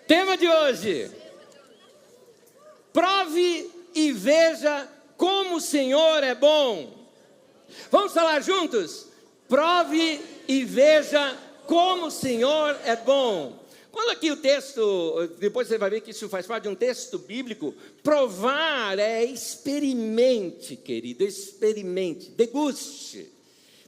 Tema de hoje: prove e veja como o Senhor é bom. Vamos falar juntos? Prove e veja como o Senhor é bom. Quando aqui o texto, depois você vai ver que isso faz parte de um texto bíblico, provar é experimente, querido, experimente, deguste,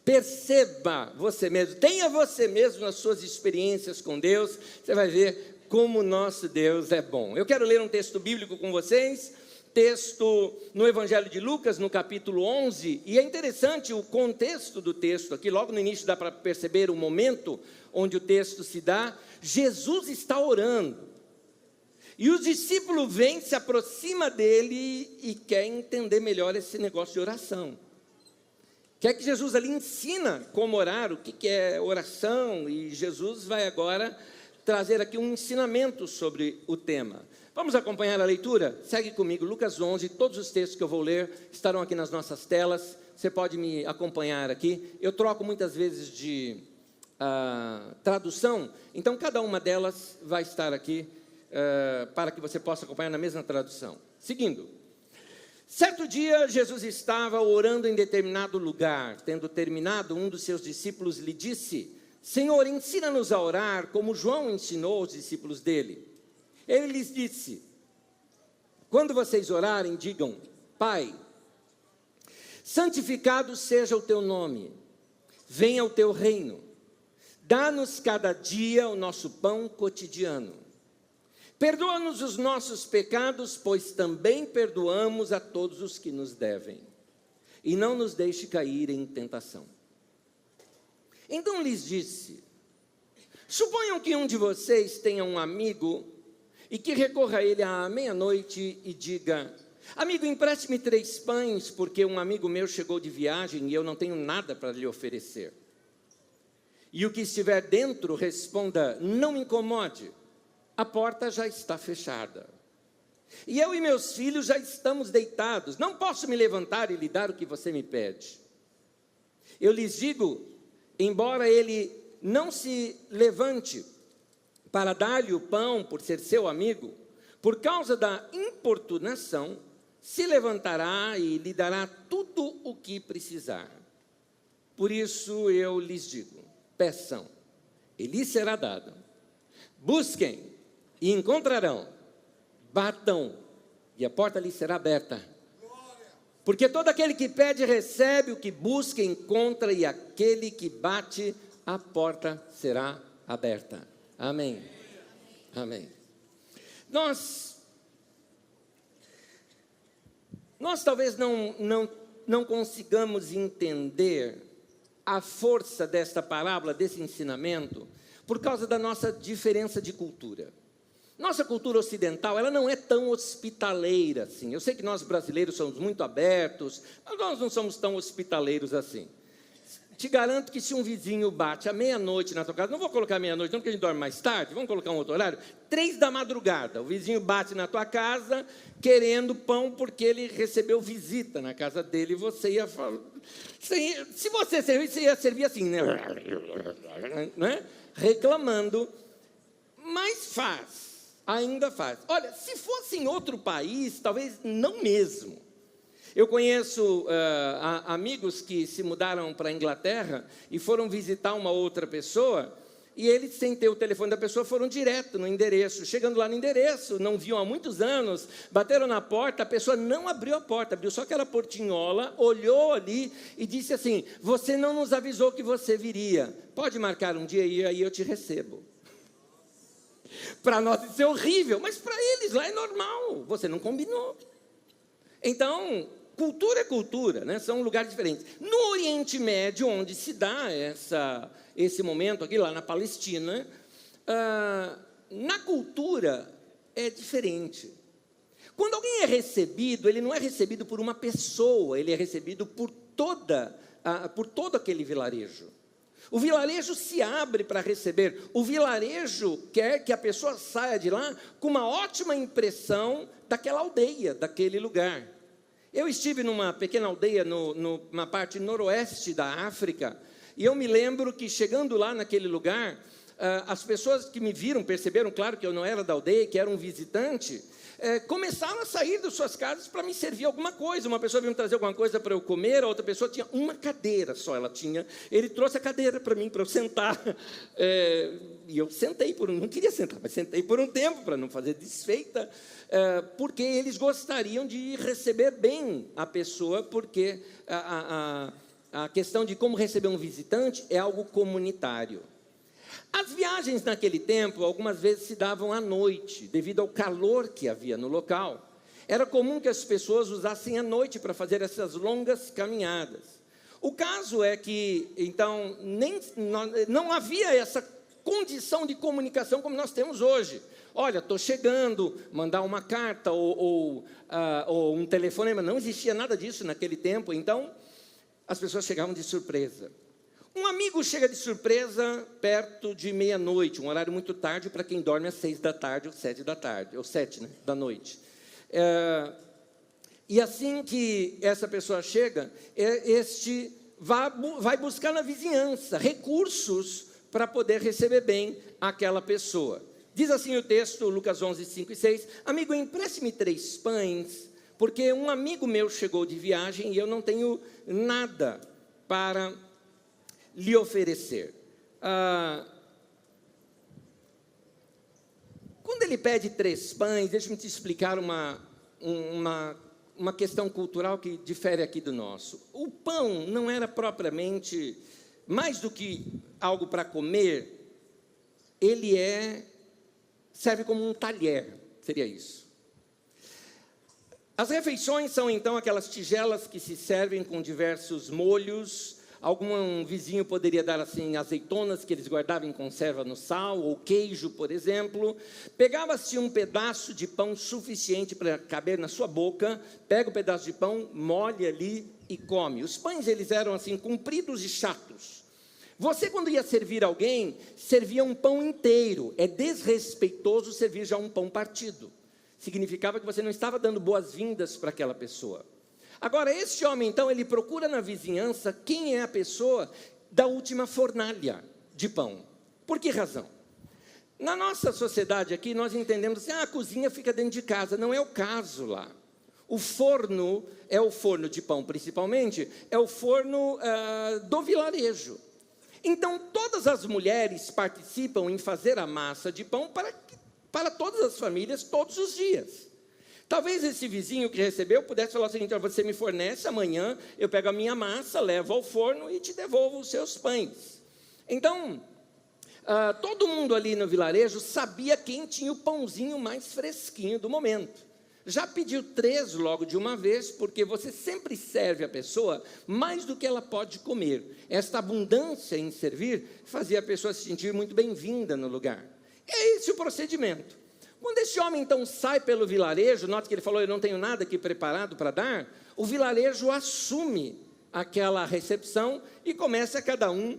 perceba você mesmo, tenha você mesmo nas suas experiências com Deus, você vai ver como o nosso Deus é bom. Eu quero ler um texto bíblico com vocês, texto no Evangelho de Lucas, no capítulo 11, e é interessante o contexto do texto aqui, logo no início dá para perceber o momento onde o texto se dá. Jesus está orando, e os discípulos vêm, se aproxima dele e querem entender melhor esse negócio de oração. Quer que Jesus ali ensina como orar, o que é oração, e Jesus vai agora trazer aqui um ensinamento sobre o tema. Vamos acompanhar a leitura? Segue comigo, Lucas 11, todos os textos que eu vou ler estarão aqui nas nossas telas, você pode me acompanhar aqui. Eu troco muitas vezes de tradução, então cada uma delas vai estar aqui para que você possa acompanhar na mesma tradução. Seguindo, certo dia Jesus estava orando em determinado lugar. Tendo terminado, um dos seus discípulos lhe disse: Senhor, ensina-nos a orar como João ensinou aos discípulos dele. Ele lhes disse: quando vocês orarem, digam: Pai, santificado seja o teu nome, venha o teu reino. Dá-nos cada dia o nosso pão cotidiano. Perdoa-nos os nossos pecados, pois também perdoamos a todos os que nos devem. E não nos deixe cair em tentação. Então lhes disse: suponham que um de vocês tenha um amigo e que recorra a ele à meia-noite e diga: amigo, empreste-me 3 pães, porque um amigo meu chegou de viagem e eu não tenho nada para lhe oferecer. E o que estiver dentro responda: não me incomode, a porta já está fechada. E eu e meus filhos já estamos deitados, não posso me levantar e lhe dar o que você me pede. Eu lhes digo, embora ele não se levante para dar-lhe o pão por ser seu amigo, por causa da importunação, se levantará e lhe dará tudo o que precisar. Por isso eu lhes digo: peçam, e lhes será dado. Busquem, e encontrarão. Batam, e a porta lhes será aberta. Porque todo aquele que pede, recebe, o que busca, encontra, e aquele que bate, a porta será aberta. Amém. Amém. Nós talvez não consigamos entender a força desta parábola, desse ensinamento, por causa da nossa diferença de cultura. Nossa cultura ocidental, ela não é tão hospitaleira assim. Eu sei que nós brasileiros somos muito abertos, mas nós não somos tão hospitaleiros assim. Te garanto que se um vizinho bate à meia-noite na tua casa, não vou colocar meia-noite não, porque a gente dorme mais tarde, vamos colocar um outro horário, 3 da madrugada, o vizinho bate na tua casa querendo pão porque ele recebeu visita na casa dele, e você ia falar, se você servir, você ia servir assim, né? Reclamando, mas ainda faz. Olha, se fosse em outro país, talvez não mesmo. Eu conheço amigos que se mudaram para a Inglaterra e foram visitar uma outra pessoa, e eles, sem ter o telefone da pessoa, foram direto no endereço. Chegando lá no endereço, não viam há muitos anos, bateram na porta, a pessoa não abriu a porta, abriu só aquela portinhola, olhou ali e disse assim: você não nos avisou que você viria, pode marcar um dia e aí eu te recebo. Para nós isso é horrível, mas para eles lá é normal, você não combinou. Então, cultura é cultura, né? São lugares diferentes. No Oriente Médio, onde se dá esse momento aqui, lá na Palestina, na cultura é diferente. Quando alguém é recebido, ele não é recebido por uma pessoa, ele é recebido por todo aquele vilarejo. O vilarejo se abre para receber. O vilarejo quer que a pessoa saia de lá com uma ótima impressão daquela aldeia, daquele lugar. Eu estive numa pequena aldeia na parte noroeste da África, e eu me lembro que chegando lá naquele lugar, as pessoas que me viram perceberam, claro, que eu não era da aldeia, que era um visitante, começaram a sair das suas casas para me servir alguma coisa. Uma pessoa veio me trazer alguma coisa para eu comer, a outra pessoa tinha uma cadeira só, ela tinha. Ele trouxe a cadeira para mim, para eu sentar. E eu sentei, não queria sentar, mas sentei por um tempo, para não fazer desfeita, porque eles gostariam de receber bem a pessoa, porque a questão de como receber um visitante é algo comunitário. As viagens naquele tempo, algumas vezes se davam à noite, devido ao calor que havia no local. Era comum que as pessoas usassem a noite para fazer essas longas caminhadas. O caso é que, então, não havia essa condição de comunicação como nós temos hoje. Olha, estou chegando, mandar uma carta ou um telefonema. Não existia nada disso naquele tempo, então as pessoas chegavam de surpresa. Um amigo chega de surpresa perto de meia-noite, um horário muito tarde para quem dorme às 6 da tarde ou 7 da tarde, ou 7, né, da noite. E assim que essa pessoa chega, este vai buscar na vizinhança recursos para poder receber bem aquela pessoa. Diz assim o texto, Lucas 11, 5 e 6, amigo, empreste-me 3 pães, porque um amigo meu chegou de viagem e eu não tenho nada para lhe oferecer. Quando ele pede 3 pães, deixa-me te explicar uma questão cultural que difere aqui do nosso. O pão não era propriamente, mais do que algo para comer, ele serve como um talher, seria isso. As refeições são, então, aquelas tigelas que se servem com diversos molhos. Algum vizinho poderia dar, assim, azeitonas que eles guardavam em conserva no sal, ou queijo, por exemplo. Pegava-se um pedaço de pão suficiente para caber na sua boca, pega o pedaço de pão, molha ali e come. Os pães, eles eram, assim, compridos e chatos. Você, quando ia servir alguém, servia um pão inteiro. É desrespeitoso servir já um pão partido. Significava que você não estava dando boas-vindas para aquela pessoa. Agora, este homem, então, ele procura na vizinhança quem é a pessoa da última fornalha de pão. Por que razão? Na nossa sociedade aqui, nós entendemos assim, a cozinha fica dentro de casa. Não é o caso lá. O forno, é o forno de pão principalmente, é o forno do vilarejo. Então, todas as mulheres participam em fazer a massa de pão para todas as famílias, todos os dias. Talvez esse vizinho que recebeu pudesse falar o seguinte, você me fornece, amanhã eu pego a minha massa, levo ao forno e te devolvo os seus pães. Então, todo mundo ali no vilarejo sabia quem tinha o pãozinho mais fresquinho do momento. Já pediu 3 logo de uma vez, porque você sempre serve a pessoa mais do que ela pode comer. Esta abundância em servir fazia a pessoa se sentir muito bem-vinda no lugar. É esse o procedimento. Quando esse homem, então, sai pelo vilarejo, nota que ele falou, eu não tenho nada aqui preparado para dar, o vilarejo assume aquela recepção e começa a cada um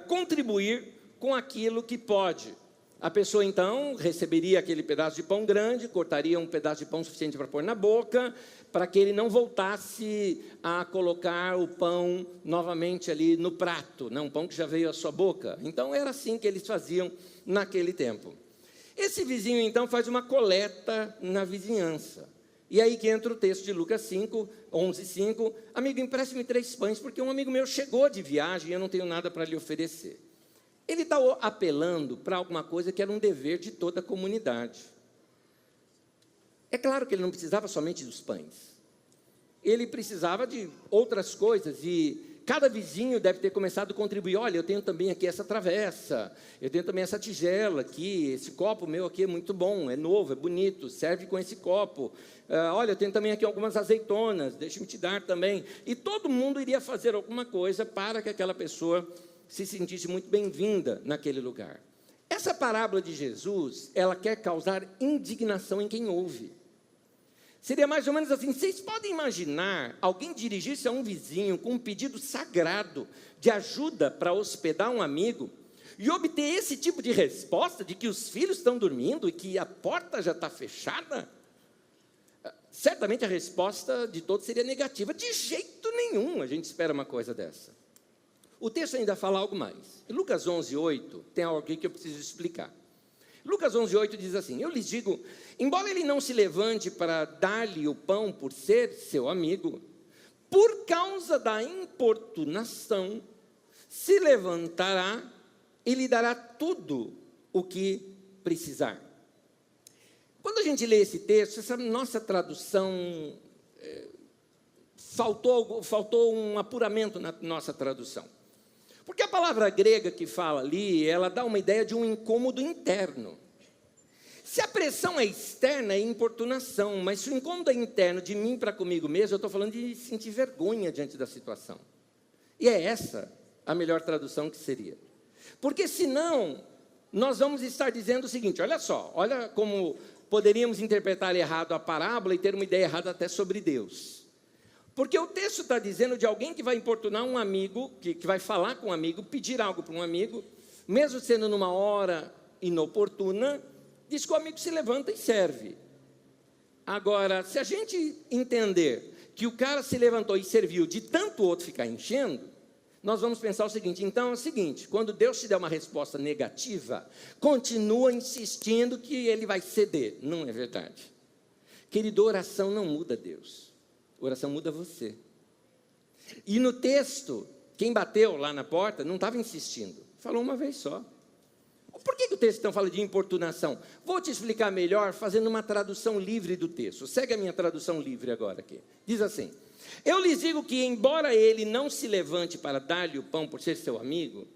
contribuir com aquilo que pode. A pessoa, então, receberia aquele pedaço de pão grande, cortaria um pedaço de pão suficiente para pôr na boca, para que ele não voltasse a colocar o pão novamente ali no prato, um pão que já veio à sua boca. Então, era assim que eles faziam naquele tempo. Esse vizinho, então, faz uma coleta na vizinhança. E aí que entra o texto de Lucas 5, 11, 5. Amigo, empreste-me 3 pães, porque um amigo meu chegou de viagem e eu não tenho nada para lhe oferecer. Ele está apelando para alguma coisa que era um dever de toda a comunidade. É claro que ele não precisava somente dos pães. Ele precisava de outras coisas e cada vizinho deve ter começado a contribuir. Olha, eu tenho também aqui essa travessa, eu tenho também essa tigela aqui, esse copo meu aqui é muito bom, é novo, é bonito, serve com esse copo. Olha, eu tenho também aqui algumas azeitonas, deixa-me te dar também. E todo mundo iria fazer alguma coisa para que aquela pessoa se sentisse muito bem-vinda naquele lugar. Essa parábola de Jesus, ela quer causar indignação em quem ouve. Seria mais ou menos assim, vocês podem imaginar alguém dirigir-se a um vizinho com um pedido sagrado de ajuda para hospedar um amigo e obter esse tipo de resposta de que os filhos estão dormindo e que a porta já está fechada? Certamente a resposta de todos seria negativa. De jeito nenhum a gente espera uma coisa dessa. o texto ainda fala algo mais. Em Lucas 11:8, tem algo aqui que eu preciso explicar. Lucas 11:8 diz assim: eu lhes digo, embora ele não se levante para dar-lhe o pão por ser seu amigo, por causa da importunação, se levantará e lhe dará tudo o que precisar. Quando a gente lê esse texto, essa nossa tradução, faltou um apuramento na nossa tradução. Porque a palavra grega que fala ali, ela dá uma ideia de um incômodo interno. Se a pressão é externa, é importunação, mas se o incômodo é interno, de mim para comigo mesmo, eu estou falando de sentir vergonha diante da situação. E é essa a melhor tradução que seria. Porque senão, nós vamos estar dizendo o seguinte, olha só, olha como poderíamos interpretar errado a parábola e ter uma ideia errada até sobre Deus. Porque o texto está dizendo de alguém que vai importunar um amigo, que vai falar com um amigo, pedir algo para um amigo, mesmo sendo numa hora inoportuna, diz que o amigo se levanta e serve. Agora, se a gente entender que o cara se levantou e serviu de tanto o outro ficar enchendo, nós vamos pensar o seguinte, então é o seguinte, quando Deus te der uma resposta negativa, continua insistindo que ele vai ceder. Não é verdade. Querido, oração não muda Deus. Oração muda você. E no texto, quem bateu lá na porta não estava insistindo. Falou uma vez só. Por que o texto então fala de importunação? Vou te explicar melhor fazendo uma tradução livre do texto. Segue a minha tradução livre agora aqui. Diz assim: eu lhes digo que, embora ele não se levante para dar-lhe o pão por ser seu amigo,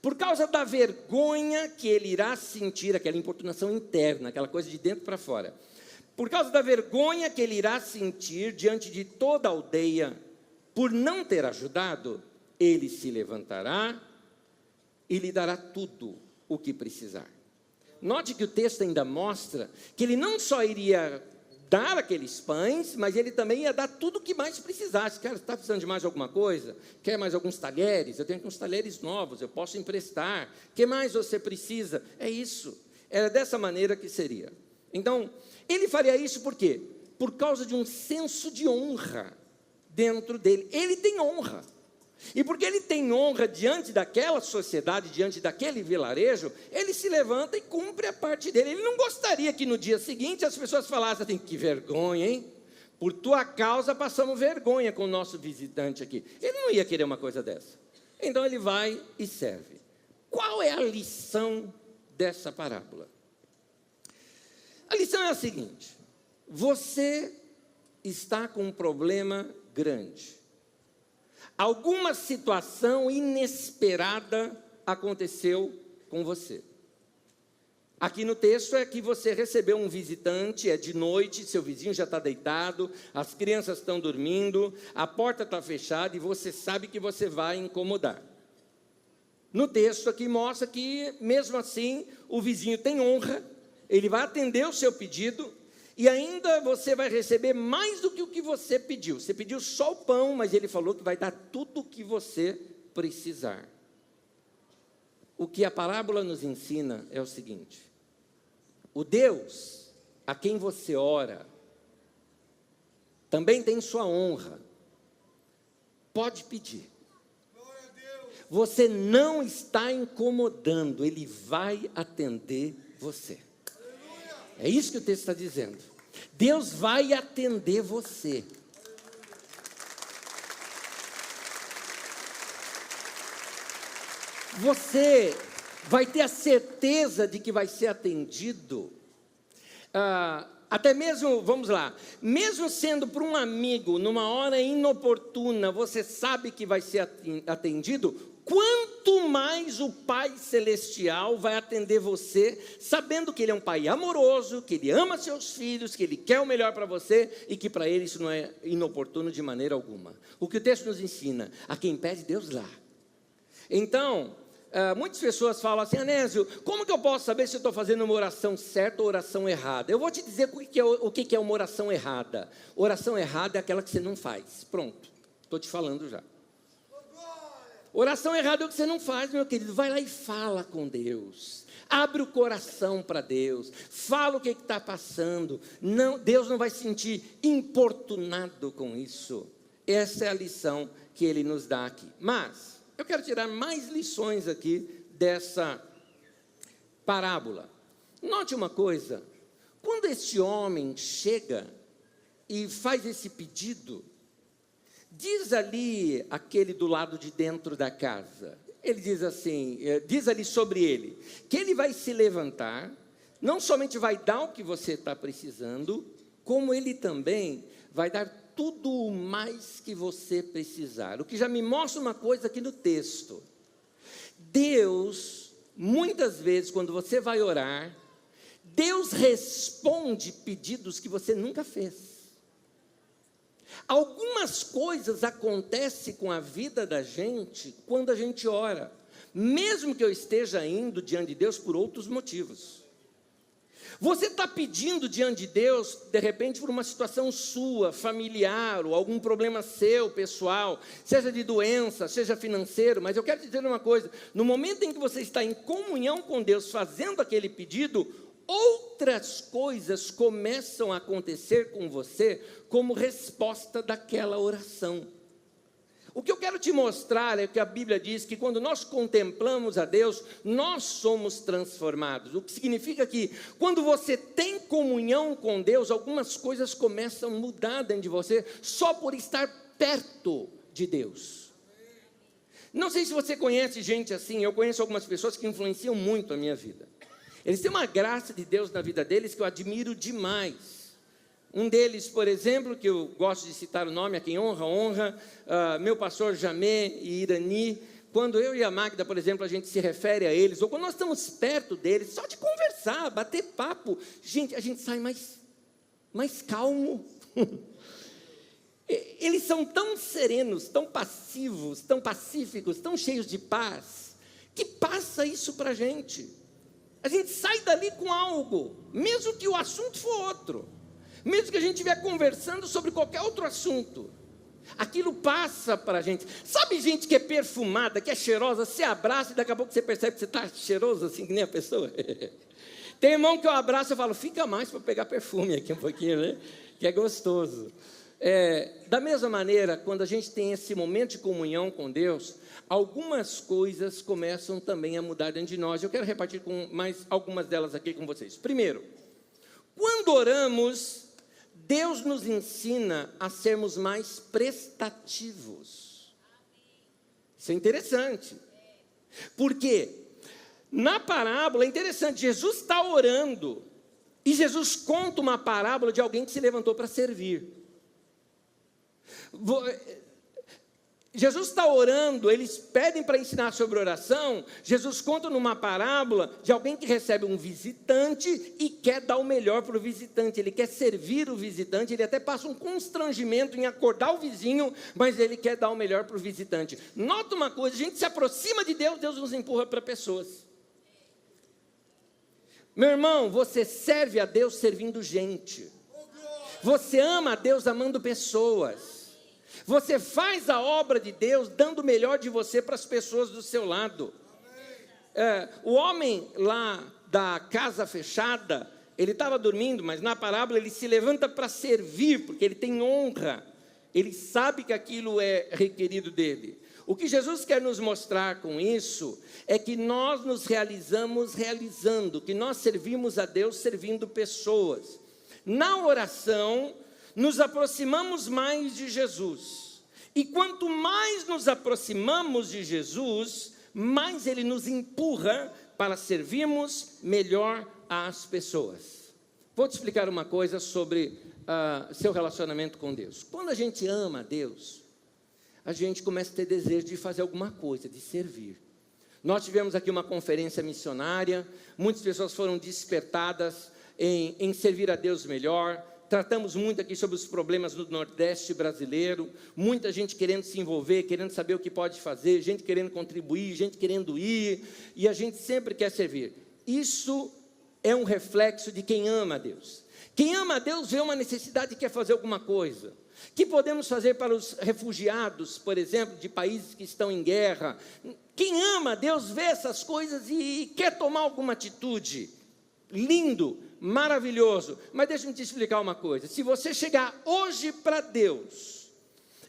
por causa da vergonha que ele irá sentir, aquela importunação interna, aquela coisa de dentro para fora, por causa da vergonha que ele irá sentir diante de toda a aldeia, por não ter ajudado, ele se levantará e lhe dará tudo o que precisar. Note que o texto ainda mostra que ele não só iria dar aqueles pães, mas ele também ia dar tudo o que mais precisasse. Cara, está precisando de mais alguma coisa? Quer mais alguns talheres? Eu tenho aqui uns talheres novos, eu posso emprestar. O que mais você precisa? É isso. Era dessa maneira que seria. Então, ele faria isso por quê? Por causa de um senso de honra dentro dele. Ele tem honra. E porque ele tem honra diante daquela sociedade, diante daquele vilarejo, ele se levanta e cumpre a parte dele. Ele não gostaria que no dia seguinte as pessoas falassem assim, que vergonha, hein? Por tua causa passamos vergonha com o nosso visitante aqui. Ele não ia querer uma coisa dessa. Então ele vai e serve. Qual é a lição dessa parábola? A lição é a seguinte: você está com um problema grande. Alguma situação inesperada aconteceu com você. Aqui no texto é que você recebeu um visitante, é de noite, seu vizinho já está deitado, as crianças estão dormindo, a porta está fechada e você sabe que você vai incomodar. No texto aqui mostra que, mesmo assim, o vizinho tem honra, ele vai atender o seu pedido, e ainda você vai receber mais do que o que você pediu. Você pediu só o pão, mas ele falou que vai dar tudo o que você precisar. O que a parábola nos ensina é o seguinte: o Deus a quem você ora também tem sua honra. Pode pedir. Você não está incomodando, ele vai atender você. É isso que o texto está dizendo. Deus vai atender você. Você vai ter a certeza de que vai ser atendido. Até mesmo, vamos lá, mesmo sendo para um amigo, numa hora inoportuna, você sabe que vai ser atendido. Quanto mais o Pai Celestial vai atender você, sabendo que Ele é um Pai amoroso, que Ele ama seus filhos, que Ele quer o melhor para você e que para Ele isso não é inoportuno de maneira alguma. O que o texto nos ensina, a quem pede, Deus dá. Então, muitas pessoas falam assim: Anésio, como que eu posso saber se eu estou fazendo uma oração certa ou oração errada? Eu vou te dizer o que é uma oração errada. Oração errada é aquela que você não faz. Pronto, estou te falando já. Oração errada é o que você não faz, meu querido. Vai lá e fala com Deus. Abre o coração para Deus. Fala o que está passando. Não, Deus não vai se sentir importunado com isso. Essa é a lição que Ele nos dá aqui. Mas, eu quero tirar mais lições aqui dessa parábola. Note uma coisa, quando este homem chega e faz esse pedido, diz ali aquele do lado de dentro da casa, ele diz assim, diz ali sobre ele, que ele vai se levantar, não somente vai dar o que você está precisando, como ele também vai dar tudo o mais que você precisar. O que já me mostra uma coisa aqui no texto. Deus, muitas vezes, quando você vai orar, Deus responde pedidos que você nunca fez. Algumas coisas acontecem com a vida da gente quando a gente ora, mesmo que eu esteja indo diante de Deus por outros motivos. Você está pedindo diante de Deus, de repente, por uma situação sua, familiar, ou algum problema seu, pessoal, seja de doença, seja financeiro, mas eu quero te dizer uma coisa, no momento em que você está em comunhão com Deus, fazendo aquele pedido, outras coisas começam a acontecer com você, como resposta daquela oração. O que eu quero te mostrar é que a Bíblia diz que quando nós contemplamos a Deus, nós somos transformados. O que significa que quando você tem comunhão com Deus, algumas coisas começam a mudar dentro de você, só por estar perto de Deus. Não sei se você conhece gente assim, eu conheço algumas pessoas que influenciam muito a minha vida. Eles têm uma graça de Deus na vida deles que eu admiro demais. Um deles, por exemplo, que eu gosto de citar o nome, a quem honra, meu pastor Jamé e Irani. Quando eu e a Magda, por exemplo, a gente se refere a eles, ou quando nós estamos perto deles, só de conversar, bater papo, gente, a gente sai mais calmo. Eles são tão serenos, tão passivos, tão pacíficos, tão cheios de paz, que passa isso para a gente. A gente sai dali com algo, mesmo que o assunto for outro. Mesmo que a gente estiver conversando sobre qualquer outro assunto, aquilo passa para a gente. Sabe gente que é perfumada, que é cheirosa, você abraça e daqui a pouco você percebe que você está cheiroso assim, que nem a pessoa? Tem irmão que eu abraço e falo, fica mais para pegar perfume aqui um pouquinho, né? Que é gostoso. Da mesma maneira, quando a gente tem esse momento de comunhão com Deus, algumas coisas começam também a mudar dentro de nós. Eu quero repartir com mais algumas delas aqui com vocês. Primeiro, quando oramos, Deus nos ensina a sermos mais prestativos. Isso é interessante. Porque na parábola, é interessante, Jesus está orando, e Jesus conta uma parábola de alguém que se levantou para servir. Jesus está orando, eles pedem para ensinar sobre oração, Jesus conta numa parábola de alguém que recebe um visitante e quer dar o melhor para o visitante, ele quer servir o visitante, ele até passa um constrangimento em acordar o vizinho, mas ele quer dar o melhor para o visitante. Nota uma coisa, a gente se aproxima de Deus, Deus nos empurra para pessoas. Meu irmão, você serve a Deus servindo gente, você ama a Deus amando pessoas. Você faz a obra de Deus dando o melhor de você para as pessoas do seu lado. O homem lá da casa fechada, ele estava dormindo, mas na parábola ele se levanta para servir, porque ele tem honra. Ele sabe que aquilo é requerido dele. O que Jesus quer nos mostrar com isso é que nós nos realizando, que nós servimos a Deus servindo pessoas. Na oração, nos aproximamos mais de Jesus. E quanto mais nos aproximamos de Jesus, mais Ele nos empurra para servirmos melhor às pessoas. Vou te explicar uma coisa sobre seu relacionamento com Deus. Quando a gente ama a Deus, a gente começa a ter desejo de fazer alguma coisa, de servir. Nós tivemos aqui uma conferência missionária, muitas pessoas foram despertadas em servir a Deus melhor. Tratamos muito aqui sobre os problemas do Nordeste brasileiro, muita gente querendo se envolver, querendo saber o que pode fazer, gente querendo contribuir, gente querendo ir, e a gente sempre quer servir. Isso é um reflexo de quem ama a Deus. Quem ama a Deus vê uma necessidade e quer fazer alguma coisa. O que podemos fazer para os refugiados, por exemplo, de países que estão em guerra? Quem ama a Deus vê essas coisas e quer tomar alguma atitude. Lindo, maravilhoso, mas deixa-me te explicar uma coisa. Se você chegar hoje para Deus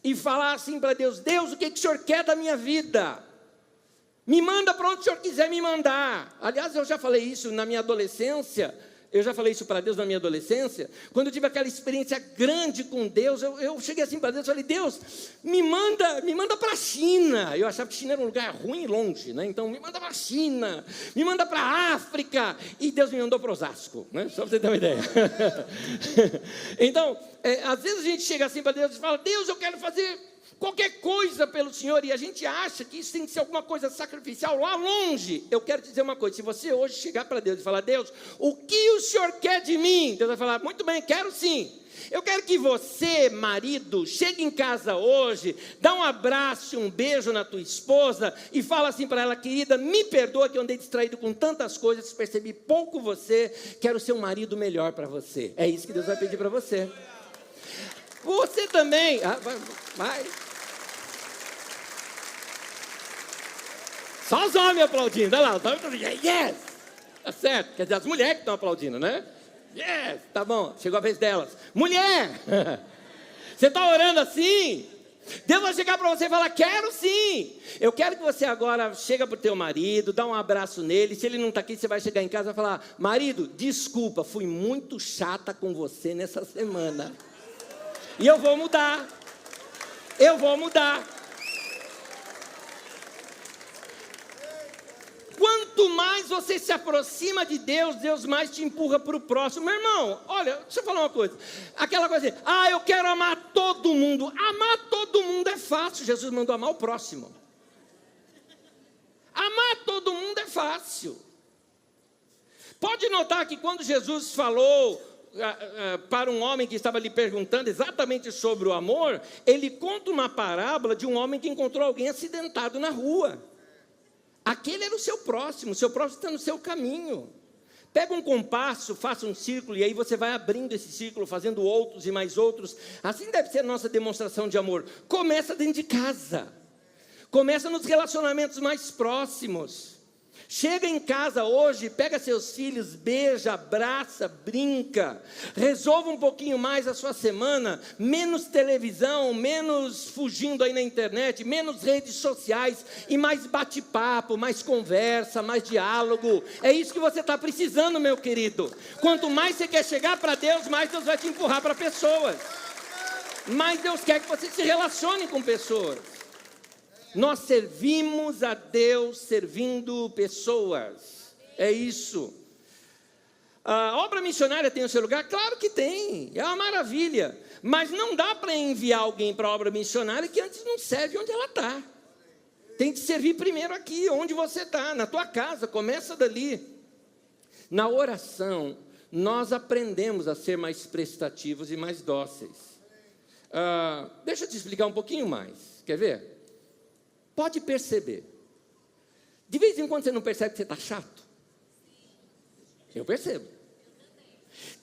e falar assim para Deus, Deus, o que o Senhor quer da minha vida? Me manda para onde o Senhor quiser me mandar. Aliás, eu já falei isso na minha adolescência. Eu já falei isso para Deus na minha adolescência. Quando eu tive aquela experiência grande com Deus, eu cheguei assim para Deus e falei: Deus, me manda para a China. Eu achava que China era um lugar ruim e longe, né? Então, me manda para a China, me manda para a África. E Deus me mandou para Osasco, né? Só para você ter uma ideia. Então, às vezes a gente chega assim para Deus e fala: Deus, eu quero fazer qualquer coisa pelo Senhor, e a gente acha que isso tem que ser alguma coisa sacrificial lá longe. Eu quero te dizer uma coisa: se você hoje chegar para Deus e falar: Deus, o que o Senhor quer de mim? Deus vai falar: muito bem, quero sim. Eu quero que você, marido, chegue em casa hoje, dá um abraço, um beijo na tua esposa e fala assim para ela: querida, me perdoa que eu andei distraído com tantas coisas, percebi pouco você, quero ser um marido melhor para você. É isso que Deus vai pedir para você. Você também, vai. Só os homens aplaudindo, olha lá, yes, tá certo, quer dizer, as mulheres que estão aplaudindo, né? Yes, tá bom, chegou a vez delas. Mulher, você está orando assim? Deus vai chegar para você e falar: quero sim. Eu quero que você agora chega para o teu marido, dá um abraço nele. Se ele não está aqui, você vai chegar em casa e vai falar: marido, desculpa, fui muito chata com você nessa semana. E eu vou mudar. Quanto mais você se aproxima de Deus, Deus mais te empurra para o próximo. Meu irmão, olha, deixa eu falar uma coisa. Aquela coisa assim: eu quero amar todo mundo. Amar todo mundo é fácil. Jesus mandou amar o próximo. Amar todo mundo é fácil. Pode notar que quando Jesus falou para um homem que estava lhe perguntando exatamente sobre o amor, ele conta uma parábola de um homem que encontrou alguém acidentado na rua. Aquele era o seu próximo está no seu caminho. Pega um compasso, faça um círculo, e aí você vai abrindo esse círculo, fazendo outros e mais outros. Assim deve ser a nossa demonstração de amor. Começa dentro de casa, começa nos relacionamentos mais próximos. Chega em casa hoje, pega seus filhos, beija, abraça, brinca, resolva um pouquinho mais a sua semana, menos televisão, menos fugindo aí na internet, menos redes sociais e mais bate-papo, mais conversa, mais diálogo. É isso que você está precisando, meu querido. Quanto mais você quer chegar para Deus, mais Deus vai te empurrar para pessoas. Mais Deus quer que você se relacione com pessoas. Nós servimos a Deus servindo pessoas. É isso. A obra missionária tem o seu lugar? Claro que tem. É uma maravilha. Mas não dá para enviar alguém para a obra missionária que antes não serve onde ela está. Tem que servir primeiro aqui, onde você está, na tua casa. Começa dali. Na oração, nós aprendemos a ser mais prestativos e mais dóceis. Deixa eu te explicar um pouquinho mais. Quer ver? Pode perceber. De vez em quando você não percebe que você está chato? Eu percebo.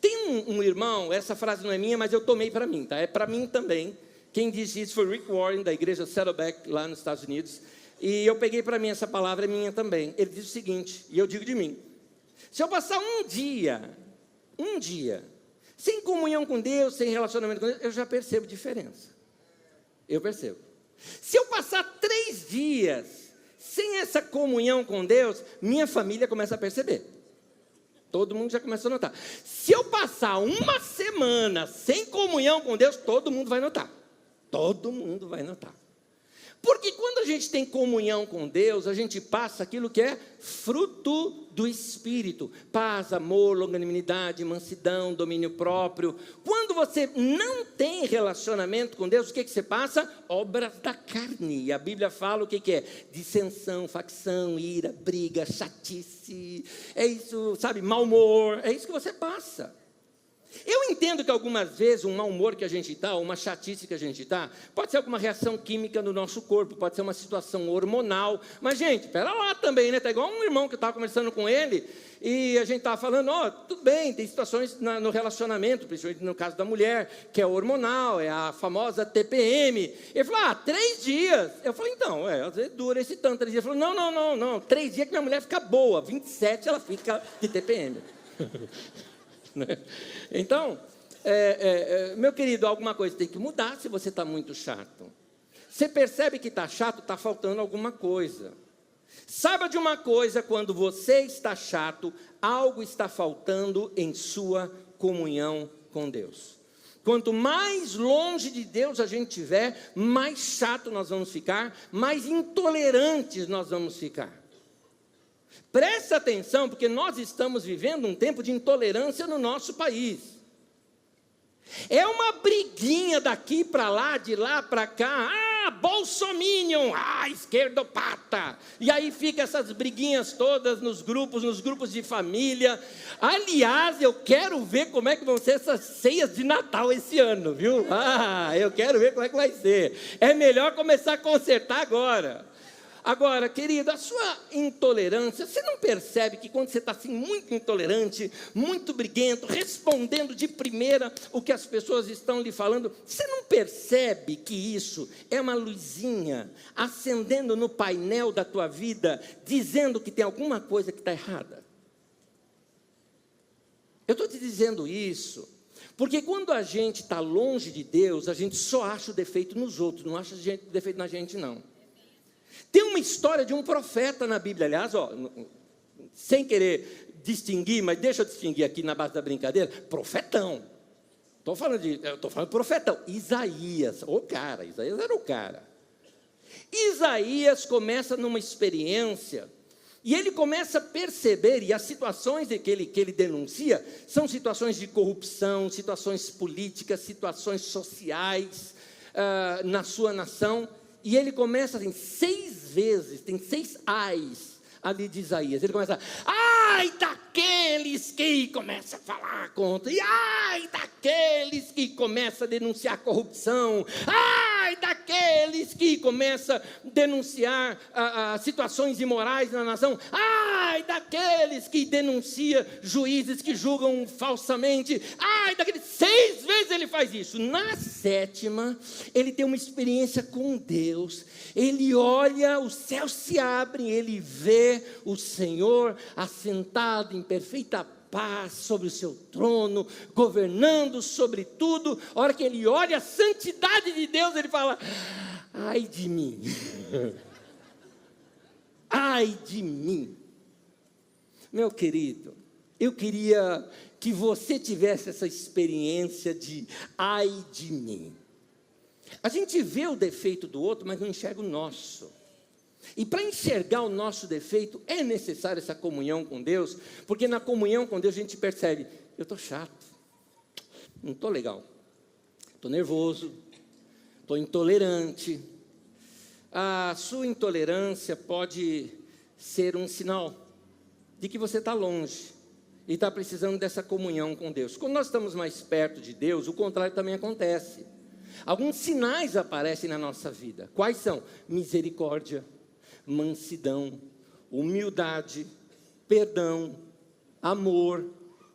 Tem um irmão, essa frase não é minha, mas eu tomei para mim, tá? É para mim também. Quem disse isso foi Rick Warren, da igreja Saddleback, lá nos Estados Unidos. E eu peguei para mim, essa palavra é minha também. Ele diz o seguinte, e eu digo de mim: se eu passar um dia, sem comunhão com Deus, sem relacionamento com Deus, eu já percebo diferença. Eu percebo. Se eu passar 3 dias sem essa comunhão com Deus, minha família começa a perceber. Todo mundo já começa a notar. Se eu passar uma semana sem comunhão com Deus, todo mundo vai notar. Todo mundo vai notar. Porque quando a gente tem comunhão com Deus, a gente passa aquilo que é fruto do Espírito. Paz, amor, longanimidade, mansidão, domínio próprio. Quando você não tem relacionamento com Deus, o que você passa? Obras da carne. E a Bíblia fala o que é? Dissensão, facção, ira, briga, chatice. É isso, sabe, mau humor. É isso que você passa. Eu entendo que algumas vezes um mau humor que a gente está, uma chatice que a gente está, pode ser alguma reação química no nosso corpo, pode ser uma situação hormonal. Mas, gente, pera lá também, né? Tá igual um irmão que eu estava conversando com ele, e a gente estava falando: tudo bem, tem situações no relacionamento, principalmente no caso da mulher, que é hormonal, é a famosa TPM. Ele falou: 3 dias. Eu falei: então, às vezes dura esse tanto. 3 dias. Ele falou: não, 3 dias que minha mulher fica boa, 27 ela fica de TPM. Então, meu querido, alguma coisa tem que mudar se você está muito chato. Você percebe que está chato, está faltando alguma coisa. Saiba de uma coisa, quando você está chato, algo está faltando em sua comunhão com Deus. Quanto mais longe de Deus a gente estiver, mais chato nós vamos ficar, mais intolerantes nós vamos ficar. Presta atenção, porque nós estamos vivendo um tempo de intolerância no nosso país. É uma briguinha daqui para lá, de lá para cá. Bolsominion, esquerdopata. E aí fica essas briguinhas todas nos grupos de família. Aliás, eu quero ver como é que vão ser essas ceias de Natal esse ano, viu? Eu quero ver como é que vai ser. É melhor começar a consertar agora. Agora, querido, a sua intolerância, você não percebe que quando você está assim muito intolerante, muito briguento, respondendo de primeira o que as pessoas estão lhe falando, você não percebe que isso é uma luzinha acendendo no painel da tua vida, dizendo que tem alguma coisa que está errada? Eu estou te dizendo isso, porque quando a gente está longe de Deus, a gente só acha o defeito nos outros, não acha o defeito na gente, não. Tem uma história de um profeta na Bíblia, aliás, sem querer distinguir, mas deixa eu distinguir aqui na base da brincadeira, profetão. Estou falando profetão, Isaías, Isaías era o cara. Isaías começa numa experiência, e ele começa a perceber, e as situações que ele denuncia, são situações de corrupção, situações políticas, situações sociais, na sua nação. E ele começa assim, 6 vezes, tem 6 ais ali de Isaías. Ele começa, ai daqueles que começa a falar contra, e ai daqueles que começa a denunciar corrupção, ai daqueles que começa a denunciar situações imorais na nação, ai daqueles que denuncia juízes que julgam falsamente, ai daqueles. 6 vezes ele faz isso. Na 7ª, ele tem uma experiência com Deus. Ele olha, os céus se abrem, ele vê o Senhor assentado em perfeita paz sobre o seu trono, governando sobre tudo. A hora que ele olha a santidade de Deus, ele fala, ai de mim, ai de mim. Meu querido, eu queria que você tivesse essa experiência de ai de mim. A gente vê o defeito do outro, mas não enxerga o nosso. E para enxergar o nosso defeito, é necessário essa comunhão com Deus, porque na comunhão com Deus a gente percebe, eu estou chato, não estou legal, estou nervoso, estou intolerante. A sua intolerância pode ser um sinal de que você está longe e está precisando dessa comunhão com Deus. Quando nós estamos mais perto de Deus, o contrário também acontece. Alguns sinais aparecem na nossa vida. Quais são? Misericórdia, mansidão, humildade, perdão, amor.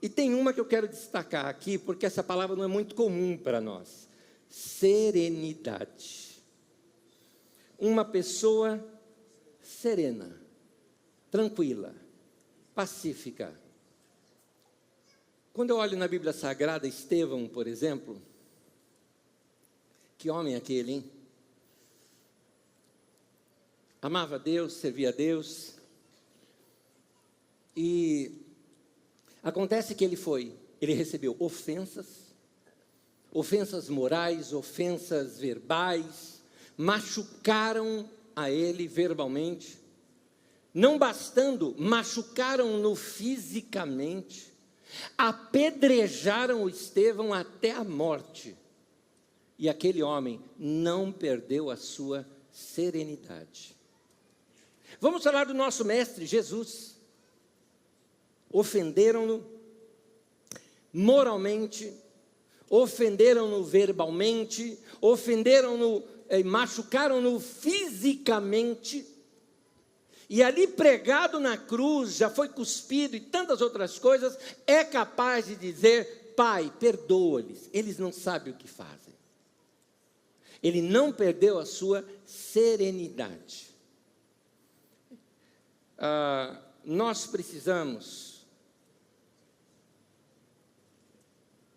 E tem uma que eu quero destacar aqui, porque essa palavra não é muito comum para nós. Serenidade. Uma pessoa serena, tranquila, pacífica. Quando eu olho na Bíblia Sagrada, Estevão, por exemplo, que homem aquele, hein? Amava a Deus, servia a Deus. E acontece que ele recebeu ofensas morais, ofensas verbais, machucaram a ele verbalmente. Não bastando, machucaram-no fisicamente, apedrejaram o Estevão até a morte. E aquele homem não perdeu a sua serenidade. Vamos falar do nosso mestre Jesus. Ofenderam-no moralmente, ofenderam-no verbalmente, ofenderam-no, machucaram-no fisicamente. E ali pregado na cruz, já foi cuspido e tantas outras coisas, é capaz de dizer, Pai, perdoa-lhes, eles não sabem o que fazem. Ele não perdeu a sua serenidade. Nós precisamos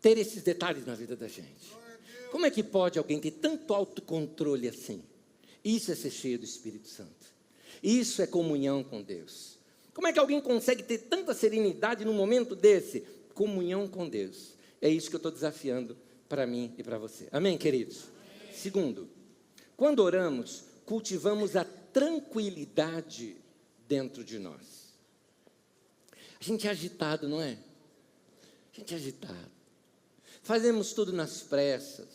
ter esses detalhes na vida da gente. Como é que pode alguém ter tanto autocontrole assim? Isso é ser cheio do Espírito Santo. Isso é comunhão com Deus. Como é que alguém consegue ter tanta serenidade num momento desse? Comunhão com Deus. É isso que eu estou desafiando para mim e para você. Amém, queridos? Amém. Segundo, quando oramos, cultivamos a tranquilidade dentro de nós. A gente é agitado, não é? A gente é agitado. Fazemos tudo nas pressas.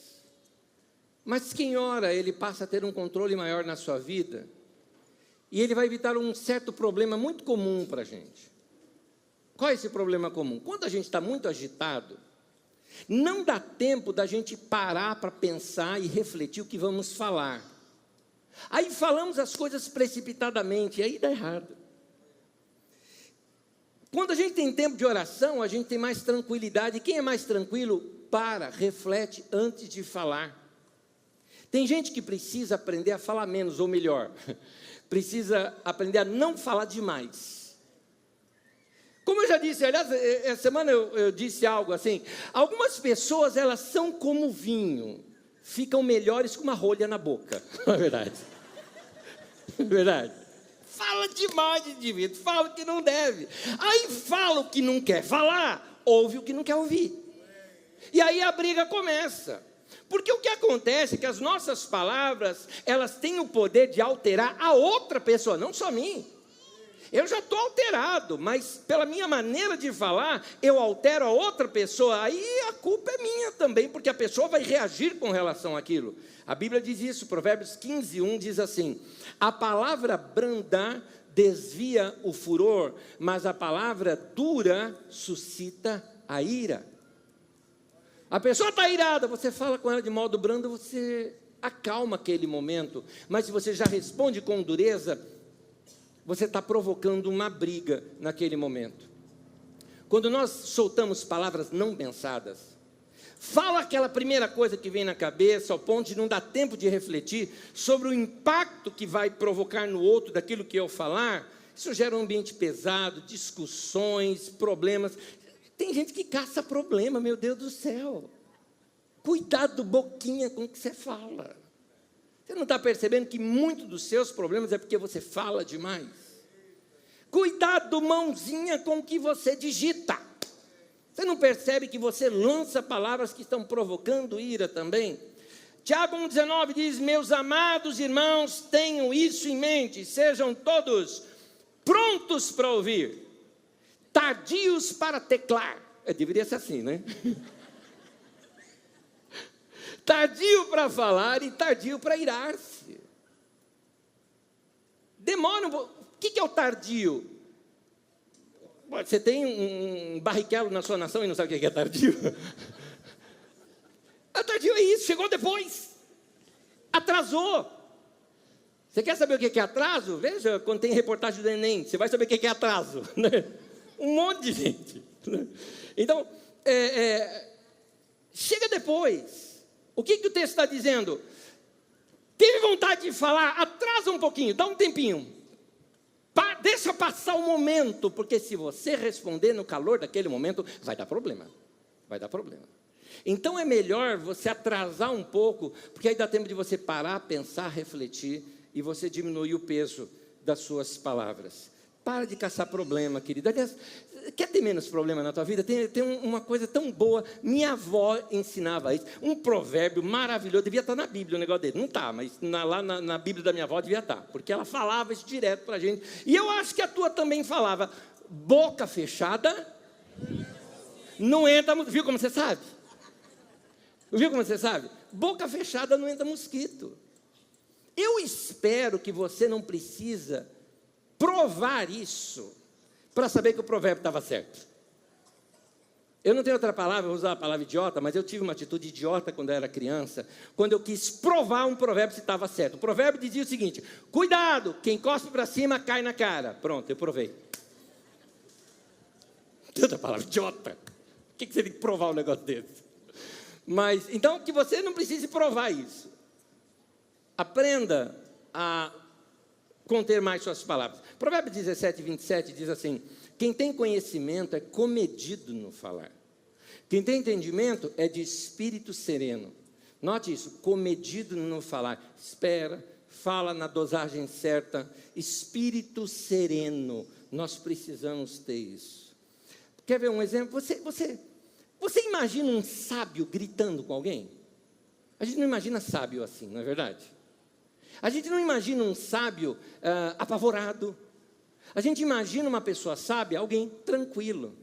Mas quem ora, ele passa a ter um controle maior na sua vida. E ele vai evitar um certo problema muito comum para a gente. Qual é esse problema comum? Quando a gente está muito agitado, não dá tempo da gente parar para pensar e refletir o que vamos falar. Aí falamos as coisas precipitadamente, e aí dá errado. Quando a gente tem tempo de oração, a gente tem mais tranquilidade. E quem é mais tranquilo, para, reflete antes de falar. Tem gente que precisa aprender a falar menos, ou melhor, precisa aprender a não falar demais. Como eu já disse, aliás, essa semana eu disse algo assim, algumas pessoas, elas são como vinho, ficam melhores com uma rolha na boca, não é verdade? É verdade. Fala demais, indivíduo, fala o que não deve. Aí fala o que não quer falar, ouve o que não quer ouvir. E aí a briga começa. Porque o que acontece é que as nossas palavras, elas têm o poder de alterar a outra pessoa, não só mim. Eu já estou alterado, mas pela minha maneira de falar, eu altero a outra pessoa, aí a culpa é minha também, porque a pessoa vai reagir com relação àquilo. A Bíblia diz isso, Provérbios 15:1 diz assim: a palavra branda desvia o furor, mas a palavra dura suscita a ira. A pessoa está irada, você fala com ela de modo brando, você acalma aquele momento, mas se você já responde com dureza, você está provocando uma briga naquele momento. Quando nós soltamos palavras não pensadas, fala aquela primeira coisa que vem na cabeça, ao ponto de não dar tempo de refletir sobre o impacto que vai provocar no outro daquilo que eu falar, isso gera um ambiente pesado, discussões, problemas. Tem gente que caça problema, meu Deus do céu. Cuidado, boquinha, com o que você fala. Você não está percebendo que muitos dos seus problemas é porque você fala demais? Cuidado, mãozinha, com o que você digita. Você não percebe que você lança palavras que estão provocando ira também? Tiago 1,19 diz: meus amados irmãos, tenham isso em mente, sejam todos prontos para ouvir, tardios para teclar. Deveria ser assim, né? Tardio para falar e tardio para irar-se. Demora um pouco. O que é o tardio? Você tem um barrichello na sua nação e não sabe o que é tardio? A tardio é isso, chegou depois. Atrasou. Você quer saber o que é atraso? Veja, quando tem reportagem do Enem, você vai saber o que é atraso, né? Um monte de gente. Então, chega depois. O que o texto está dizendo? Teve vontade de falar, atrasa um pouquinho, dá um tempinho. Deixa passar o momento, porque se você responder no calor daquele momento, vai dar problema. Vai dar problema. Então é melhor você atrasar um pouco, porque aí dá tempo de você parar, pensar, refletir, e você diminuir o peso das suas palavras. Para de caçar problema, querido. Aliás, quer ter menos problema na tua vida? Tem uma coisa tão boa. Minha avó ensinava isso. Um provérbio maravilhoso. Devia estar na Bíblia o negócio dele. Não está, mas lá na Bíblia da minha avó devia estar. Porque ela falava isso direto para a gente. E eu acho que a tua também falava. Boca fechada não entra... Viu como você sabe? Viu como você sabe? Boca fechada não entra mosquito. Eu espero que você não precisa provar isso para saber que o provérbio estava certo. Eu não tenho outra palavra, vou usar a palavra idiota, mas eu tive uma atitude idiota quando eu era criança, quando eu quis provar um provérbio se estava certo. O provérbio dizia o seguinte: cuidado, quem cospe para cima cai na cara. Pronto, eu provei. Tem outra palavra, idiota. Por que você tem que provar um negócio desse? Mas, então, que você não precise provar isso. Aprenda a conter mais suas palavras. Provérbios 17:27 diz assim: quem tem conhecimento é comedido no falar. Quem tem entendimento é de espírito sereno. Note isso, comedido no falar. Espera, fala na dosagem certa, espírito sereno. Nós precisamos ter isso. Quer ver um exemplo? Você imagina um sábio gritando com alguém? A gente não imagina sábio assim, não é verdade? A gente não imagina um sábio apavorado. A gente imagina uma pessoa sábia, alguém tranquilo.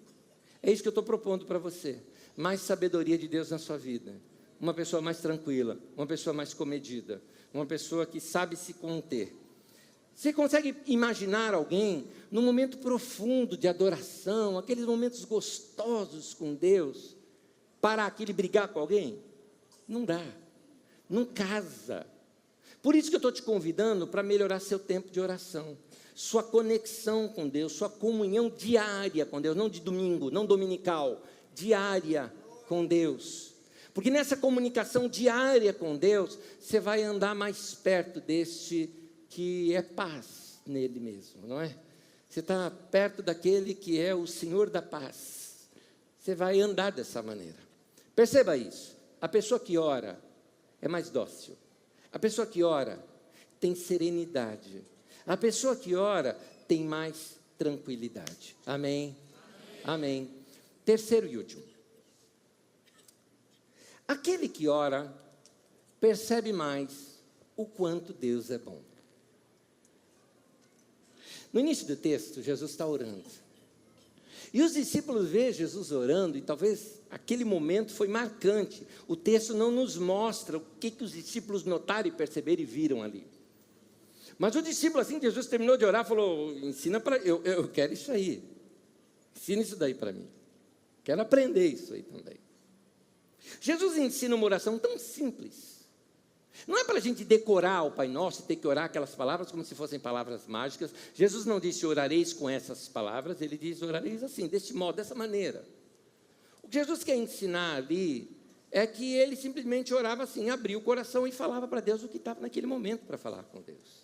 É isso que eu estou propondo para você. Mais sabedoria de Deus na sua vida. Uma pessoa mais tranquila, uma pessoa mais comedida, uma pessoa que sabe se conter. Você consegue imaginar alguém num momento profundo de adoração, aqueles momentos gostosos com Deus, parar aquilo e brigar com alguém? Não dá, não casa. Por isso que eu estou te convidando para melhorar seu tempo de oração, sua conexão com Deus, sua comunhão diária com Deus, não de domingo, não dominical, diária com Deus. Porque nessa comunicação diária com Deus, você vai andar mais perto deste que é paz nele mesmo, não é? Você está perto daquele que é o Senhor da paz. Você vai andar dessa maneira. Perceba isso. A pessoa que ora é mais dócil. A pessoa que ora tem serenidade. A pessoa que ora tem mais tranquilidade. Amém? Amém. Terceiro e último. Aquele que ora percebe mais o quanto Deus é bom. No início do texto, Jesus está orando. E os discípulos veem Jesus orando, e talvez aquele momento foi marcante. O texto não nos mostra o que os discípulos notaram e perceberam e viram ali. Mas o discípulo, assim que Jesus terminou de orar, falou: ensina para eu quero isso aí. Ensina isso daí para mim. Quero aprender isso aí também. Jesus ensina uma oração tão simples. Não é para a gente decorar o Pai Nosso e ter que orar aquelas palavras como se fossem palavras mágicas. Jesus não disse orareis com essas palavras, ele diz orareis assim, deste modo, dessa maneira. O que Jesus quer ensinar ali é que ele simplesmente orava assim, abria o coração e falava para Deus o que estava naquele momento para falar com Deus.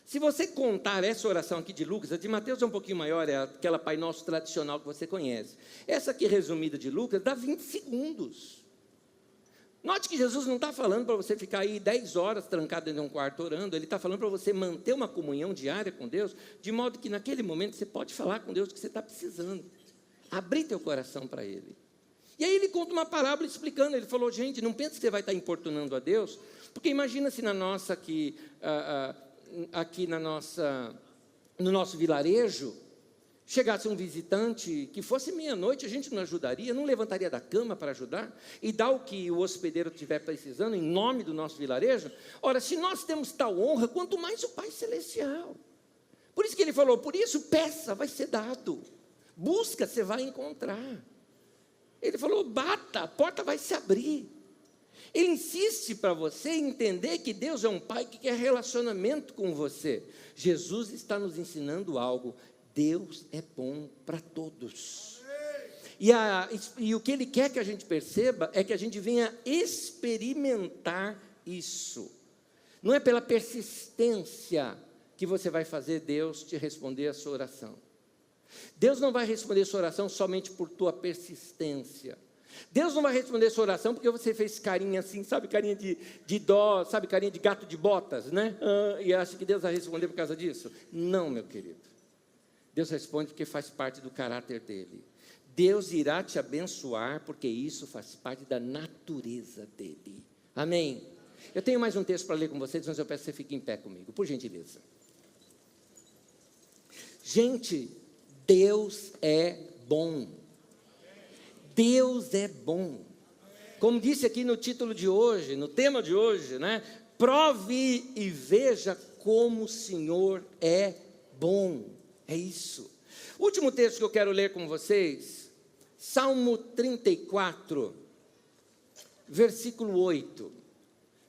Se você contar essa oração aqui de Lucas, a de Mateus é um pouquinho maior, é aquela Pai Nosso tradicional que você conhece. Essa aqui resumida de Lucas dá 20 segundos. Note que Jesus não está falando para você ficar aí 10 horas trancado dentro de um quarto orando. Ele está falando para você manter uma comunhão diária com Deus, de modo que naquele momento você pode falar com Deus o que você está precisando. Abrir teu coração para Ele. E aí ele conta uma parábola explicando. Ele falou: gente, não pense que você vai estar importunando a Deus, porque imagina se na nossa no nosso vilarejo, chegasse um visitante que fosse meia-noite, a gente não ajudaria, não levantaria da cama para ajudar e dar o que o hospedeiro estiver precisando em nome do nosso vilarejo. Ora, se nós temos tal honra, quanto mais o Pai Celestial. Por isso que ele falou: por isso peça, vai ser dado. Busca, você vai encontrar. Ele falou: bata, a porta vai se abrir. Ele insiste para você entender que Deus é um Pai que quer relacionamento com você. Jesus está nos ensinando algo. Deus é bom para todos. E o que Ele quer que a gente perceba é que a gente venha experimentar isso. Não é pela persistência que você vai fazer Deus te responder a sua oração. Deus não vai responder a sua oração somente por tua persistência. Deus não vai responder a sua oração porque você fez carinha assim, sabe, carinha de dó, sabe, carinha de gato de botas, né? E acha que Deus vai responder por causa disso? Não, meu querido. Deus responde porque faz parte do caráter dele. Deus irá te abençoar porque isso faz parte da natureza dele. Amém? Eu tenho mais um texto para ler com vocês, mas eu peço que você fique em pé comigo, por gentileza. Gente, Deus é bom. Deus é bom. Como disse aqui no título de hoje, no tema de hoje, né? Prove e veja como o Senhor é bom. É isso. O último texto que eu quero ler com vocês, Salmo 34, versículo 8.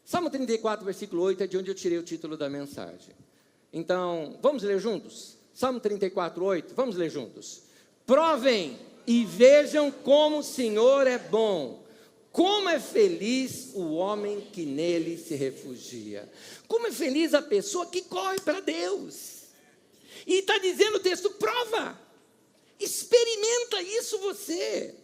Salmo 34, versículo 8 é de onde eu tirei o título da mensagem. Então, vamos ler juntos? Salmo 34, 8, vamos ler juntos. Provem e vejam como o Senhor é bom. Como é feliz o homem que nele se refugia. Como é feliz a pessoa que corre para Deus. E está dizendo o texto: prova. Experimenta isso você.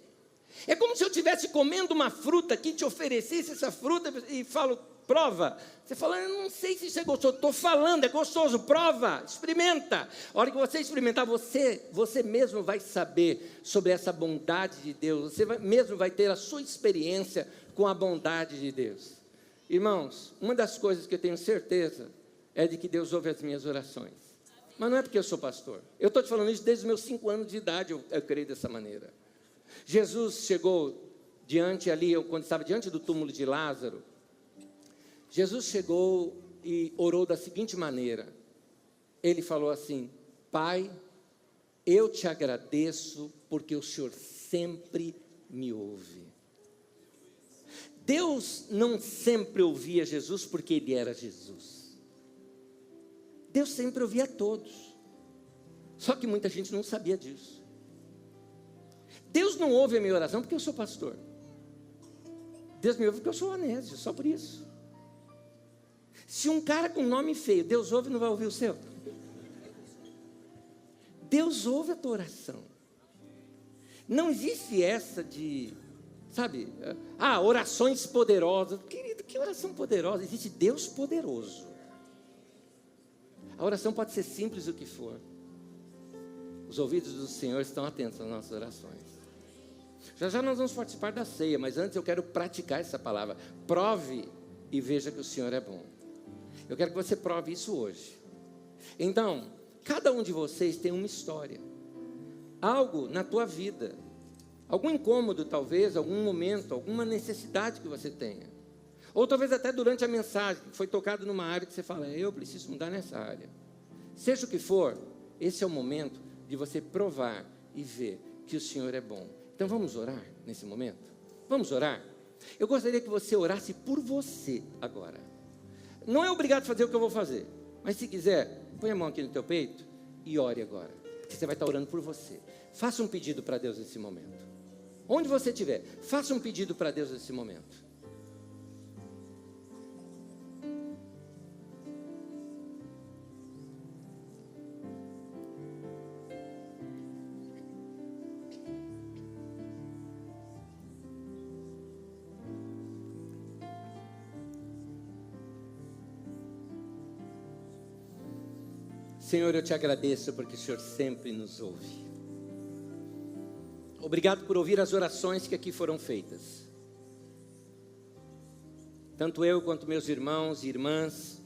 É como se eu estivesse comendo uma fruta aqui, te oferecesse essa fruta e falo: prova. Você fala, eu não sei se isso é gostoso. Estou falando, é gostoso, prova, experimenta. A hora que você experimentar, você mesmo vai saber sobre essa bondade de Deus. Você mesmo vai ter a sua experiência com a bondade de Deus. Irmãos, uma das coisas que eu tenho certeza é de que Deus ouve as minhas orações. Mas não é porque eu sou pastor. Eu estou te falando isso desde os meus 5 anos de idade, eu creio dessa maneira. Jesus chegou diante ali, quando estava diante do túmulo de Lázaro, Jesus chegou e orou da seguinte maneira. Ele falou assim: Pai, eu te agradeço porque o Senhor sempre me ouve. Deus não sempre ouvia Jesus porque Ele era Jesus. Deus sempre ouvia todos. Só que muita gente não sabia disso. Deus não ouve a minha oração porque eu sou pastor. Deus me ouve porque eu sou Onésio, só por isso. Se um cara com nome feio, Deus ouve, não vai ouvir o seu? Deus ouve a tua oração. Não existe essa de, sabe, orações poderosas. Querido, que oração poderosa? Existe Deus poderoso. A oração pode ser simples o que for. Os ouvidos do Senhor estão atentos às nossas orações. Já já nós vamos participar da ceia, mas antes eu quero praticar essa palavra. Prove e veja que o Senhor é bom. Eu quero que você prove isso hoje. Então, cada um de vocês tem uma história. Algo na tua vida. Algum incômodo talvez, algum momento, alguma necessidade que você tenha. Ou talvez até durante a mensagem, foi tocado numa área que você fala, eu preciso mudar nessa área. Seja o que for, esse é o momento de você provar e ver que o Senhor é bom. Então vamos orar nesse momento? Vamos orar? Eu gostaria que você orasse por você agora. Não é obrigado a fazer o que eu vou fazer, mas se quiser, põe a mão aqui no teu peito e ore agora. Porque você vai estar orando por você. Faça um pedido para Deus nesse momento. Onde você estiver, faça um pedido para Deus nesse momento. Senhor, eu te agradeço porque o Senhor sempre nos ouve. Obrigado por ouvir as orações que aqui foram feitas. Tanto eu quanto meus irmãos e irmãs,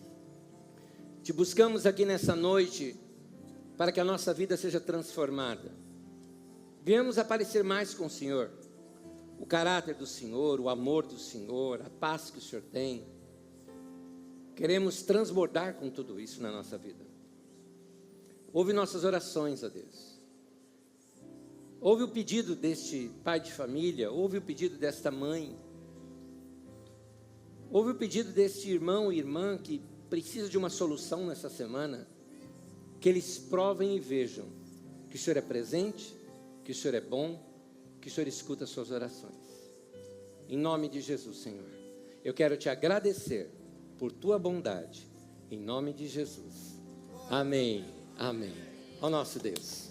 te buscamos aqui nessa noite para que a nossa vida seja transformada. Viemos aparecer mais com o Senhor, o caráter do Senhor, o amor do Senhor, a paz que o Senhor tem. Queremos transbordar com tudo isso na nossa vida. Ouve nossas orações, ó Deus. Ouve o pedido deste pai de família, ouve o pedido desta mãe. Ouve o pedido deste irmão e irmã que precisa de uma solução nessa semana. Que eles provem e vejam que o Senhor é presente, que o Senhor é bom, que o Senhor escuta as suas orações. Em nome de Jesus, Senhor, eu quero te agradecer por tua bondade. Em nome de Jesus. Amém. Amém. Ó nosso Deus.